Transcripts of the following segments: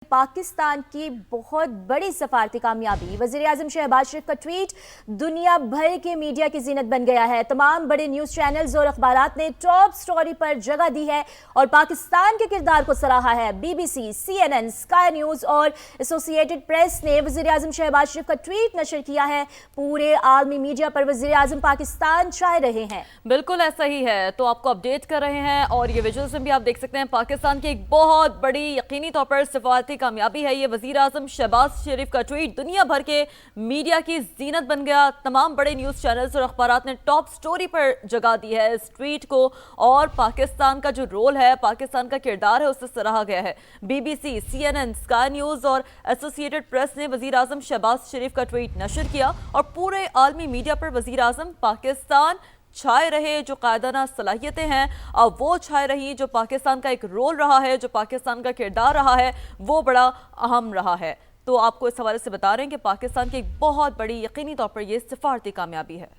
पाकिस्तान की बहुत बड़ी सफारती कामयाबी। वज़ीर-ए-आज़म शहबाज शरीफ का ट्वीट दुनिया भर के मीडिया की जीनत बन गया है। तमाम बड़े न्यूज़ चैनल्स और अखबारात ने टॉप स्टोरी पर जगह दी है और पाकिस्तान के किरदार को सराहा है। BBC, CNN, स्काई न्यूज़ और एसोसिएटेड प्रेस ने वज़ीर-ए-आज़म शहबाज शरीफ का ट्वीट नशर किया है। पूरे आलमी मीडिया पर वज़ीर-ए-आज़म पाकिस्तान छाए रहे हैं। बिल्कुल ऐसा ही है, तो आपको अपडेट कर रहे हैं और ये विजुअल्स में भी आप देख सकते हैं। पाकिस्तान की एक बहुत बड़ी यकीनी तौर पर सिफारती कामयाबी है ये। वज़ीर आज़म शहबाज शरीफ का ट्वीट दुनिया भर के मीडिया की जीनत बन गया। तमाम बड़े न्यूज़ चैनल्स और अखबारात ने टॉप स्टोरी पर जगह दी है इस ट्वीट को और पाकिस्तान का जो रोल है, पाकिस्तान का किरदार है, उससे सराहा गया है। BBC, CNN, स्काई न्यूज़ और एसोसिएटेड प्रेस ने वज़ीर आज़म शहबाज शरीफ का ट्वीट नशर किया और पूरे आलमी मीडिया पर वज़ीर आज़म पाकिस्तान छाए रहे। जो कायदाना सलाहियतें हैं अब वो छाए रही, जो पाकिस्तान का एक रोल रहा है, जो पाकिस्तान का किरदार रहा है, वो बड़ा अहम रहा है। तो आपको इस हवाले से बता रहे हैं कि पाकिस्तान की एक बहुत बड़ी यकीनी तौर पर यह सिफारती कामयाबी है।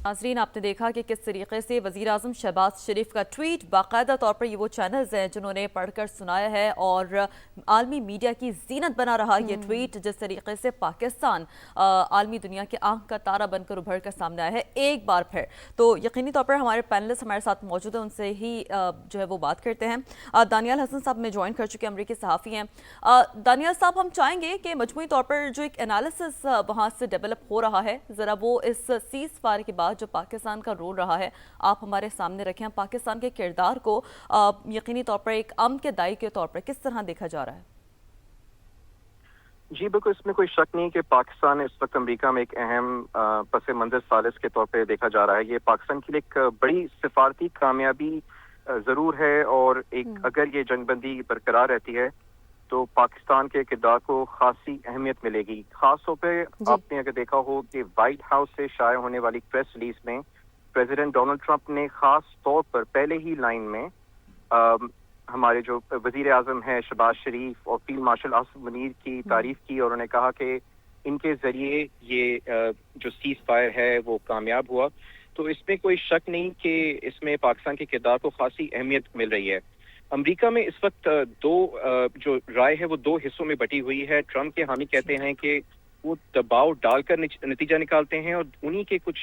नाज़रीन, आपने देखा कि किस तरीके से वज़ीर आज़म शहबाज शरीफ का ट्वीट, बाकायदा तौर पर ये वो चैनल्स हैं जिन्होंने पढ़कर सुनाया है और आलमी मीडिया की जीनत बना रहा ये ट्वीट। जिस तरीके से पाकिस्तान आलमी दुनिया के आंख का तारा बनकर उभर कर सामने आया है एक बार फिर, तो यकीनी तौर पर हमारे पैनलिस्ट हमारे साथ मौजूद हैं, उनसे ही जो है वो बात करते हैं। दानियाल हसन साहब में ज्वाइन कर चुके अमरीकी सहाफ़ी हैं। दानियाल साहब, हम चाहेंगे कि मजमूई तौर पर जो एक एनालिसिस वहाँ से डेवलप हो रहा है, ज़रा वो इस सीज़ फायर के बाद जो पाकिस्तान का रोल रहा है आप हमारे सामने रखें। पाकिस्तान के किरदार को यकीनी तौर पर एक अमन के दाई के तौर पर किस तरह देखा जा रहा है? जी बिल्कुल, इसमें कोई शक नहीं कि पाकिस्तान इस वक्त अमेरिका में एक अहम पस मंजर सालिस के तौर पर देखा जा रहा है। ये पाकिस्तान के लिए एक बड़ी सिफारती कामयाबी जरूर है और एक अगर ये जंगबंदी बरकरार रहती है तो पाकिस्तान के किरदार को खासी अहमियत मिलेगी। खास तौर पे आपने अगर देखा हो कि व्हाइट हाउस से शाये होने वाली प्रेस रिलीज में प्रेसिडेंट डोनाल्ड ट्रंप ने खास तौर पर पहले ही लाइन में हमारे जो वजीर आजम है शहबाज शरीफ और फील्ड मार्शल आसिफ मुनीर की तारीफ की और उन्होंने कहा कि इनके जरिए ये जो सीज फायर है वो कामयाब हुआ। तो इसमें कोई शक नहीं कि इसमें पाकिस्तान के किरदार को खासी अहमियत मिल रही है। अमेरिका में इस वक्त जो राय है वो दो हिस्सों में बटी हुई है। ट्रंप के हामी कहते हैं कि वो दबाव डालकर नतीजा निकालते हैं और उन्हीं के कुछ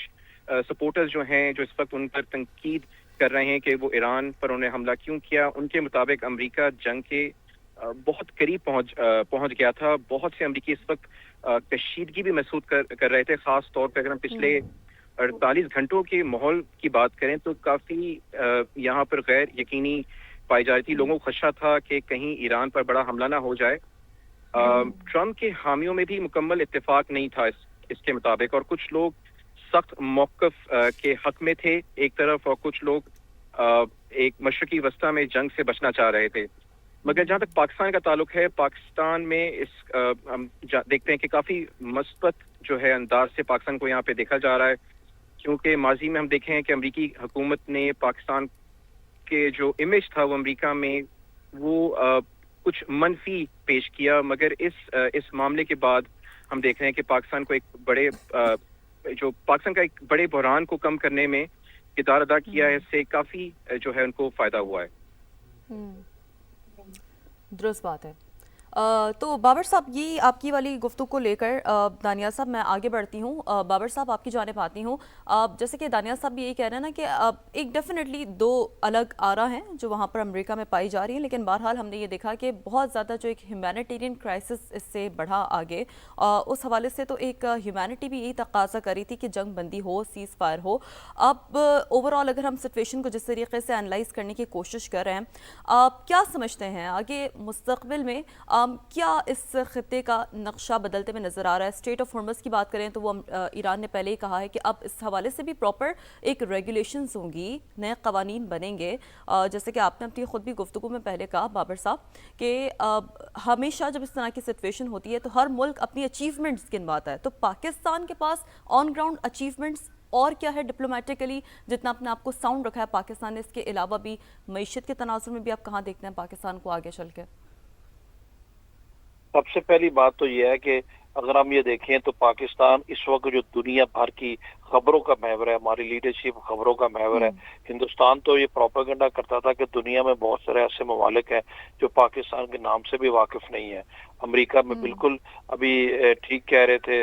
सपोर्टर्स जो हैं जो इस वक्त उन पर तनकीद कर रहे हैं कि वो ईरान पर उन्हें हमला क्यों किया। उनके मुताबिक अमेरिका जंग के बहुत करीब पहुंच गया था। बहुत से अमेरिकी इस वक्त कशीदगी भी महसूस कर रहे थे। खास तौर पर अगर हम पिछले 48 घंटों के माहौल की बात करें तो काफी यहाँ पर गैर यकीनी पाई जा रही थी। लोगों को खदशा था कि कहीं ईरान पर बड़ा हमला ना हो जाए। ट्रंप के हामियों में भी मुकम्मल इत्तेफाक नहीं था इसके मुताबिक और कुछ लोग सख्त मौक़िफ़ के हक में थे एक तरफ और कुछ लोग एक मशरकी वस्ता में जंग से बचना चाह रहे थे। मगर जहाँ तक पाकिस्तान का ताल्लुक है, पाकिस्तान में हम देखते हैं कि काफ़ी मस्बत जो है अंदाज से पाकिस्तान को यहाँ पे देखा जा रहा है, क्योंकि माजी में हम देखे हैं कि अमरीकी हुकूमत ने पाकिस्तान के जो इमेज था वो अमेरिका में वो कुछ मनफी पेश किया। मगर इस मामले के बाद हम देख रहे हैं कि पाकिस्तान को पाकिस्तान का एक बड़े बहरान को कम करने में किरदार अदा किया है। इससे काफी जो है उनको फायदा हुआ है। दुरुस्त बात है। तो बाबर साहब, ये आपकी वाली गुफ्तगू को लेकर दानियाल साहब मैं आगे बढ़ती हूँ। बाबर साहब आपकी जानिब आती हूँ। जैसे कि दानियाल साहब यही कह रहे हैं ना कि एक डेफिनेटली दो अलग आरा हैं जो वहाँ पर अमेरिका में पाई जा रही हैं, लेकिन बहरहाल हमने ये देखा कि बहुत ज़्यादा जो एक ह्यूमैनिटेरियन क्राइसिस इससे बढ़ा आगे। उस हवाले से तो एक ह्यूमैनिटी भी यही तकाजा करी थी कि जंग बंदी हो, सीज़ फायर हो। अब ओवरऑल अगर हम सिचुएशन को जिस तरीके से एनालाइज करने की कोशिश कर रहे हैं, आप क्या समझते हैं आगे मुस्तकबिल में क्या इस खित्ते का नक्शा बदलते हुए नजर आ रहा है? स्टेट ऑफ हॉर्मस की बात करें तो वो ईरान ने पहले ही कहा है कि अब इस हवाले से भी प्रॉपर एक रेगुलेशंस होंगी, नए कवानीन बनेंगे। जैसे कि आपने अपनी खुद भी गुफ्तगू में पहले कहा बाबर साहब कि हमेशा जब इस तरह की सिचुएशन होती है तो हर मुल्क अपनी अचीवमेंट्स गिनवाता है। तो पाकिस्तान के पास ऑन ग्राउंड अचीवमेंट्स और क्या है डिप्लोमेटिकली, जितना अपने आप को साउंड रखा है पाकिस्तान ने? इसके अलावा भी मईशत के तनाजुर में भी आप कहाँ देखते हैं पाकिस्तान को आगे चल के? سب سے پہلی بات تو یہ ہے کہ اگر ہم یہ دیکھیں تو پاکستان اس وقت جو دنیا بھر کی خبروں کا محور ہے، ہماری لیڈرشپ خبروں کا محور ہے. ہندوستان تو یہ پروپیگنڈا کرتا تھا کہ دنیا میں بہت سارے ایسے ممالک ہیں جو پاکستان کے نام سے بھی واقف نہیں ہے. امریکہ میں بالکل ابھی ٹھیک کہہ رہے تھے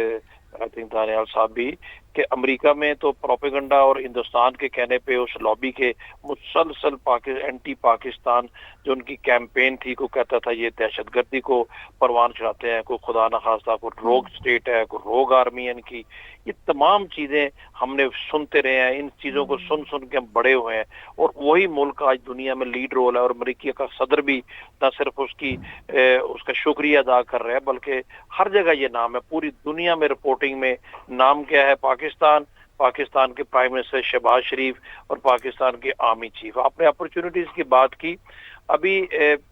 آئی تھنک دانیال صاحب بھی کہ امریکہ میں تو پروپیگنڈا اور ہندوستان کے کہنے پہ اس لابی کے مسلسل اینٹی پاکستان جو ان کی کیمپین تھی، کو کہتا تھا یہ دہشت گردی کو پروان چڑھاتے ہیں، کوئی خدا نخواستہ کوئی روگ اسٹیٹ ہے، کوئی روگ آرمی ہے ان کی. یہ تمام چیزیں ہم نے سنتے رہے ہیں، ان چیزوں کو سن سن کے ہم بڑے ہوئے ہیں. اور وہی ملک آج دنیا میں لیڈ رول ہے، اور امریکہ کا صدر بھی نہ صرف اس کا شکریہ ادا کر رہے ہیں بلکہ ہر جگہ یہ نام ہے، پوری دنیا میں رپورٹنگ میں نام کیا ہے، پاکستان کے پرائم منسٹر شہباز شریف اور پاکستان کے آرمی چیف. آپ نے اپرچونٹیز کی بات کی. ابھی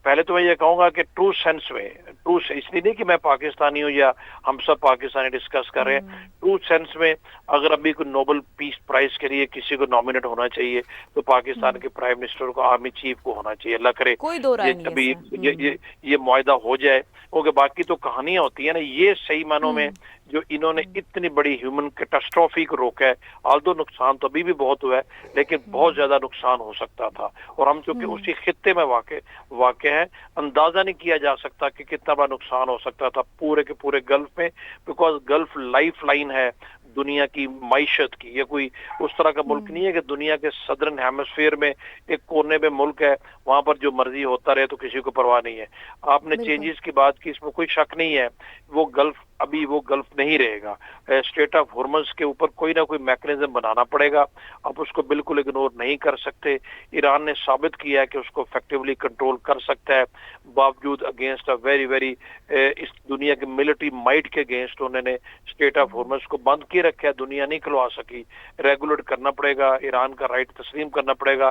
پہلے تو میں یہ کہوں گا کہ ٹرو سینس میں، اس لیے نہیں کہ میں پاکستانی ہوں یا ہم سب پاکستانی ڈسکس کر رہے ہیں، ٹرو سینس میں اگر ابھی کوئی نوبل پیس پرائز کے لیے کسی کو نامینیٹ ہونا چاہیے تو پاکستان کے پرائم منسٹر کو، آرمی چیف کو ہونا چاہیے. اللہ کرے کوئی دو رائے نہیں ابھی ہے اس میں. یہ معاہدہ ہو جائے، کیونکہ باقی تو کہانیاں ہوتی ہیں نا. یہ صحیح معنوں میں جو انہوں نے اتنی بڑی ہیومن کیٹاسٹروفی کو روکا ہے، آلدو نقصان تو ابھی بھی بہت ہوا ہے لیکن بہت زیادہ نقصان ہو سکتا تھا. اور ہم چونکہ اسی خطے میں واقع ہیں، اندازہ نہیں کیا جا سکتا کہ کتنا بڑا نقصان ہو سکتا تھا پورے کے پورے گلف میں، بیکاز گلف لائف لائن ہے دنیا کی معیشت کی. یہ کوئی اس طرح کا ملک نہیں ہے کہ دنیا کے صدرن ہیمسفیئر میں ایک کونے میں ملک ہے، وہاں پر جو مرضی ہوتا رہے تو کسی کو پرواہ نہیں ہے. آپ نے چینجز کی بات کی، اس میں کوئی شک نہیں ہے، وہ گلف نہیں رہے گا. اسٹریٹ آف ہارمز کے اوپر کوئی نہ کوئی میکنزم بنانا پڑے گا، آپ اس کو بالکل اگنور نہیں کر سکتے. ایران نے ثابت کیا ہے کہ اس کو افیکٹولی کنٹرول کر سکتا ہے، باوجود اگینسٹ ویری اس دنیا کے ملٹری مائٹ کے اگینسٹ انہوں نے اسٹریٹ آف ہارمز کو بند کیے رکھا ہے. دنیا نہیں کھلوا سکی. ریگولیٹ کرنا پڑے گا، ایران کا رائٹ تسلیم کرنا پڑے گا.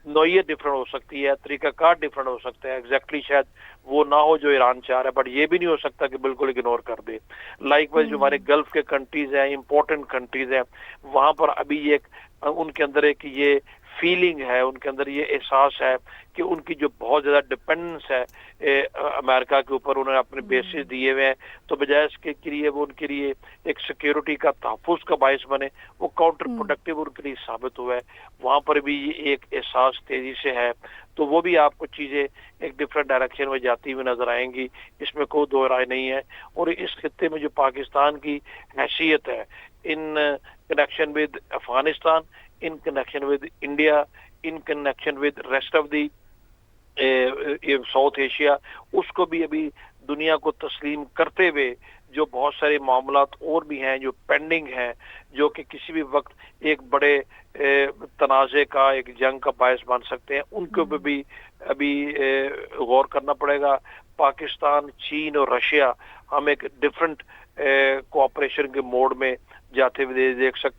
نوعیت ڈفرنٹ ہو سکتی ہے، طریقہ کار ڈفرنٹ ہو سکتا ہے، ایگزیکٹلی شاید وہ نہ ہو جو ایران چاہ رہا ہے، بٹ یہ بھی نہیں ہو سکتا کہ بالکل اگنور کر دے. لائک وائز جو ہمارے گلف کے کنٹریز ہیں، امپورٹنٹ کنٹریز ہیں، وہاں پر ابھی ان کے اندر ایک یہ فیلنگ ہے، ان کے اندر یہ احساس ہے کہ ان کی جو بہت زیادہ ڈپینڈنس ہے امریکہ کے اوپر، انہوں نے اپنے بیسز دیے ہوئے ہیں، تو بجائے اس کے لیے وہ ان کے لیے ایک سیکیورٹی کا تحفظ کا باعث بنے، وہ کاؤنٹر پروڈکٹیو ان کے لیے ثابت ہوا ہے. وہاں پر بھی یہ ایک احساس تیزی سے ہے، تو وہ بھی آپ کو چیزیں ایک ڈفرینٹ ڈائریکشن میں جاتی ہوئی نظر آئیں گی، اس میں کوئی دو رائے نہیں ہے. اور اس خطے میں جو پاکستان کی حیثیت ہے in connection with Afghanistan, in connection with India, in connection with rest of the South Asia, اس کو بھی ابھی دنیا کو تسلیم کرتے ہوئے جو بہت سارے معاملات اور بھی ہیں جو پینڈنگ ہیں، جو کہ کسی بھی وقت ایک بڑے تنازع کا، ایک جنگ کا باعث بن سکتے ہیں، ان کو بھی ابھی غور کرنا پڑے گا. پاکستان، چین اور رشیا ہم ایک ڈفرنٹ کوآپریشن کے موڈ میں جاتے ہوئے دیکھ سکتے